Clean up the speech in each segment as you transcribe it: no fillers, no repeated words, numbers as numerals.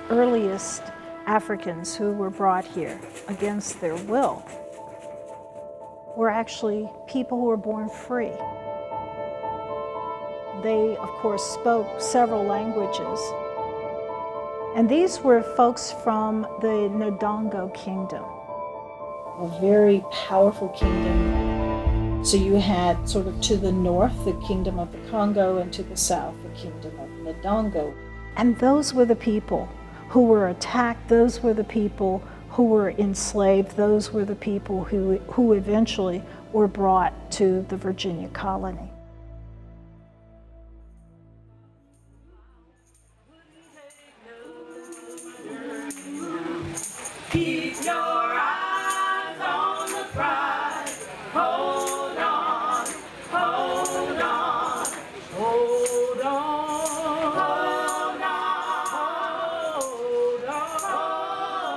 earliest Africans who were brought here against their will were actually people who were born free. They, of course, spoke several languages. And these were folks from the Ndongo kingdom, a very powerful kingdom. So you had sort of to the north, the kingdom of the Congo, and to the south, the kingdom of Ndongo. And those were the people who were attacked, those were the people who were enslaved, those were the people who eventually were brought to the Virginia colony. Keep your eyes on the prize. Hold on, hold on, hold on, hold on, hold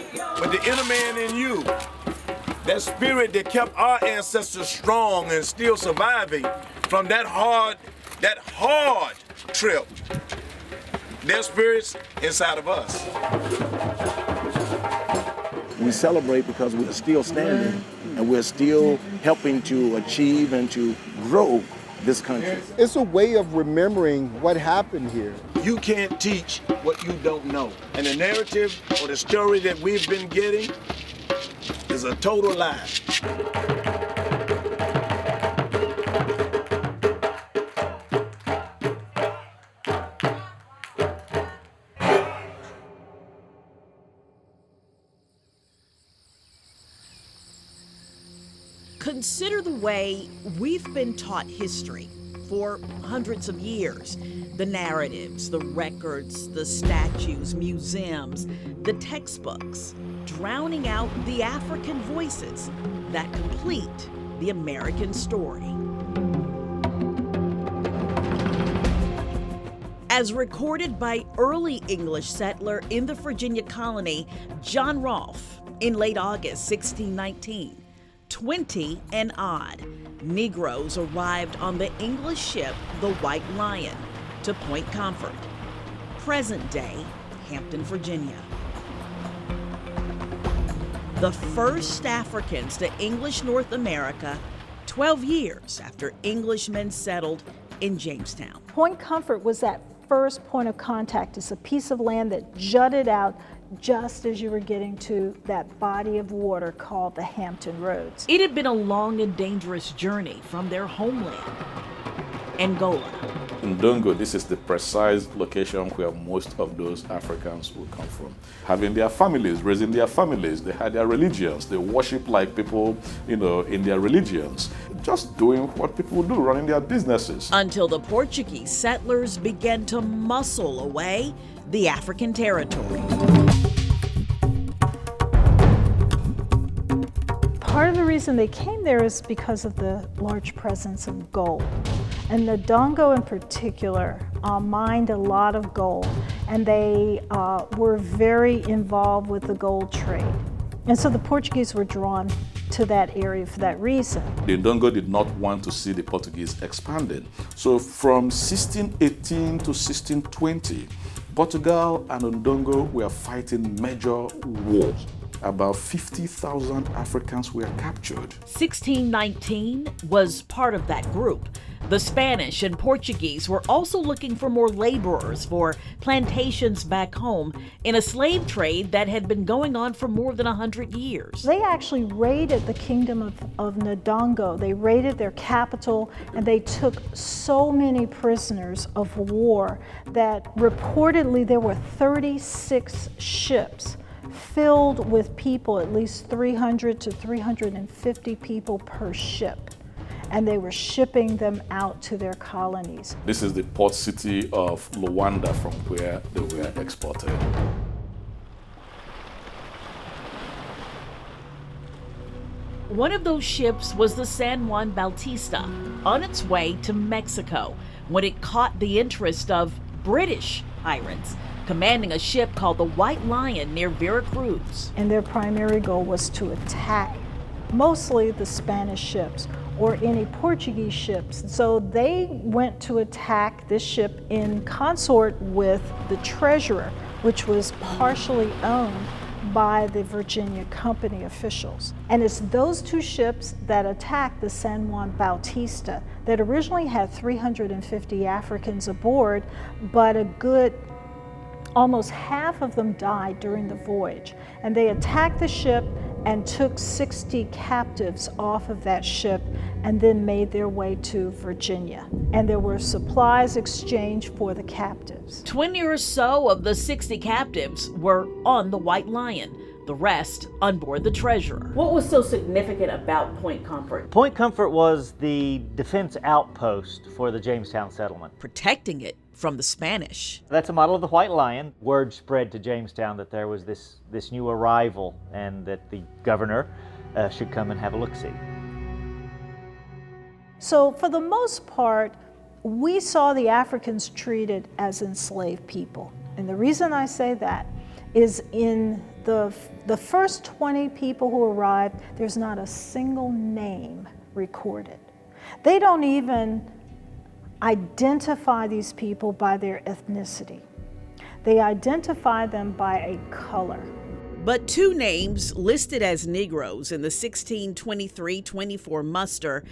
on. But the inner man in you, that spirit that kept our ancestors strong and still surviving from that hard trip, their spirits inside of us. We celebrate because we're still standing and we're still helping to achieve and to grow this country. It's a way of remembering what happened here. You can't teach what you don't know. And the narrative or the story that we've been getting is a total lie. Consider the way we've been taught history for hundreds of years. The narratives, the records, the statues, museums, the textbooks, drowning out the African voices that complete the American story. As recorded by early English settler in the Virginia colony, John Rolfe, in late August 1619, 20 and odd Negroes arrived on the English ship the White Lion to Point Comfort, present-day Hampton, Virginia. The first Africans to English North America 12 years after Englishmen settled in Jamestown. Point Comfort was that first point of contact. It's a piece of land that jutted out just as you were getting to that body of water called the Hampton Roads. It had been a long and dangerous journey from their homeland, Angola. Ndongo, this is the precise location where most of those Africans will come from. Having their families, raising their families, they had their religions, they worship like people, in their religions, just doing what people do, running their businesses. Until the Portuguese settlers began to muscle away the African territory. Part of the reason they came there is because of the large presence of gold. And the Ndongo in particular mined a lot of gold, and they were very involved with the gold trade. And so the Portuguese were drawn to that area for that reason. The Ndongo did not want to see the Portuguese expanded. So from 1618 to 1620, Portugal and Ndongo were fighting major wars. About 50,000 Africans were captured. 1619 was part of that group. The Spanish and Portuguese were also looking for more laborers for plantations back home in a slave trade that had been going on for more than 100 years. They actually raided the kingdom of Ndongo. They raided their capital, and they took so many prisoners of war that reportedly there were 36 ships filled with people, at least 300 to 350 people per ship. And they were shipping them out to their colonies. This is the port city of Luanda from where they were exported. One of those ships was the San Juan Bautista, on its way to Mexico, when it caught the interest of British pirates commanding a ship called the White Lion near Veracruz. And their primary goal was to attack mostly the Spanish ships or any Portuguese ships. So they went to attack this ship in consort with the treasurer, which was partially owned by the Virginia Company officials. And it's those two ships that attacked the San Juan Bautista that originally had 350 Africans aboard, but a good almost half of them died during the voyage. And they attacked the ship and took 60 captives off of that ship and then made their way to Virginia. And there were supplies exchanged for the captives. 20 or so of the 60 captives were on the White Lion, the rest on board the Treasurer. What was so significant about Point Comfort? Point Comfort was the defense outpost for the Jamestown settlement, Protecting it from the Spanish. That's a model of the White Lion. Word spread to Jamestown that there was this new arrival and that the governor should come and have a look-see. So for the most part, we saw the Africans treated as enslaved people. And the reason I say that is in the first 20 people who arrived, there's not a single name recorded. They don't even identify these people by their ethnicity. They identify them by a color. But two names listed as Negroes in the 1623-24 muster,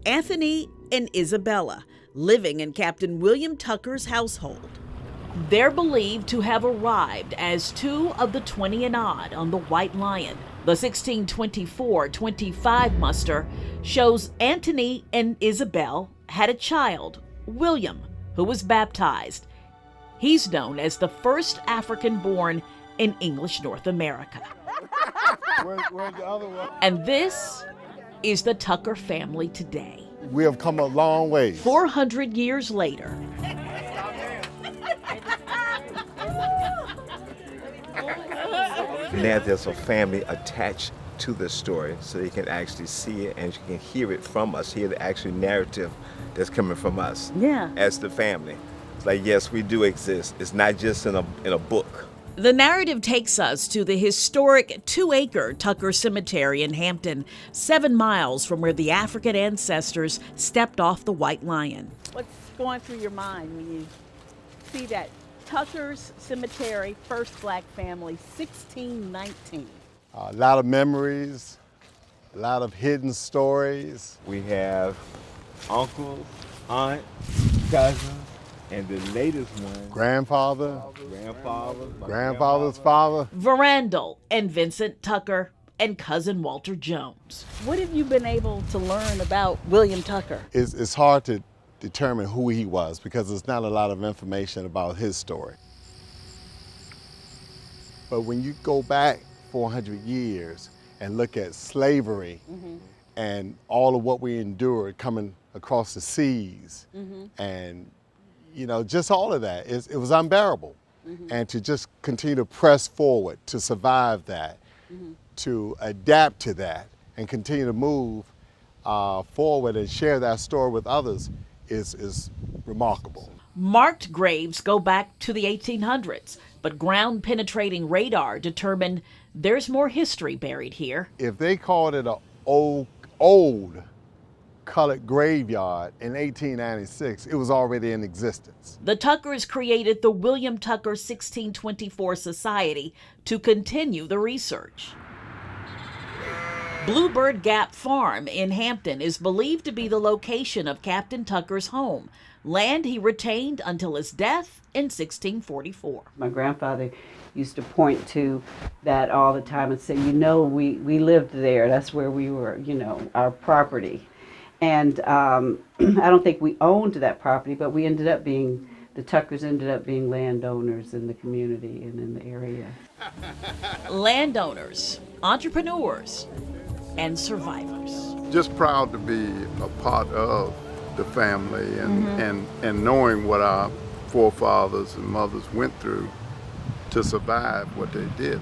Anthony and Isabella, living in Captain William Tucker's household. They're believed to have arrived as two of the 20 and odd on the White Lion. The 1624-25 muster shows Anthony and Isabel had a child, William, who was baptized. He's known as the first African born in English North America. Where's the other one? And this is the Tucker family today. We have come a long way. 400 years later. Now there's a family attached to the story, so you can actually see it and you can hear it from us, hear the actual narrative that's coming from us as the family. It's like, yes, we do exist. It's not just in a book. The narrative takes us to the historic 2-acre Tucker Cemetery in Hampton, 7 miles from where the African ancestors stepped off the White Lion. What's going through your mind when you see that Tucker's Cemetery, first black family, 1619? A lot of memories, a lot of hidden stories. We have uncles, aunt, cousins, and the latest one, grandfather's father. Verandel and Vincent Tucker and cousin Walter Jones. What have you been able to learn about William Tucker? It's hard to determine who he was because there's not a lot of information about his story. But when you go back 400 years and look at slavery and all of what we endured coming across the seas and just all of that, it was unbearable. And to just continue to press forward, to survive that, to adapt to that, and continue to move forward and share that story with others is remarkable. Marked graves go back to the 1800s, but ground-penetrating radar determined there's more history buried here. If they called it an old colored graveyard in 1896, it was already in existence. The Tuckers created the William Tucker 1624 Society to continue the research. Bluebird Gap Farm in Hampton is believed to be the location of Captain Tucker's home, land he retained until his death in 1644. My grandfather used to point to that all the time and say, we lived there. That's where we were, our property. And I don't think we owned that property, but the Tuckers ended up being landowners in the community and in the area. Landowners, entrepreneurs, and survivors. Just proud to be a part of the family and knowing what our forefathers and mothers went through to survive what they did.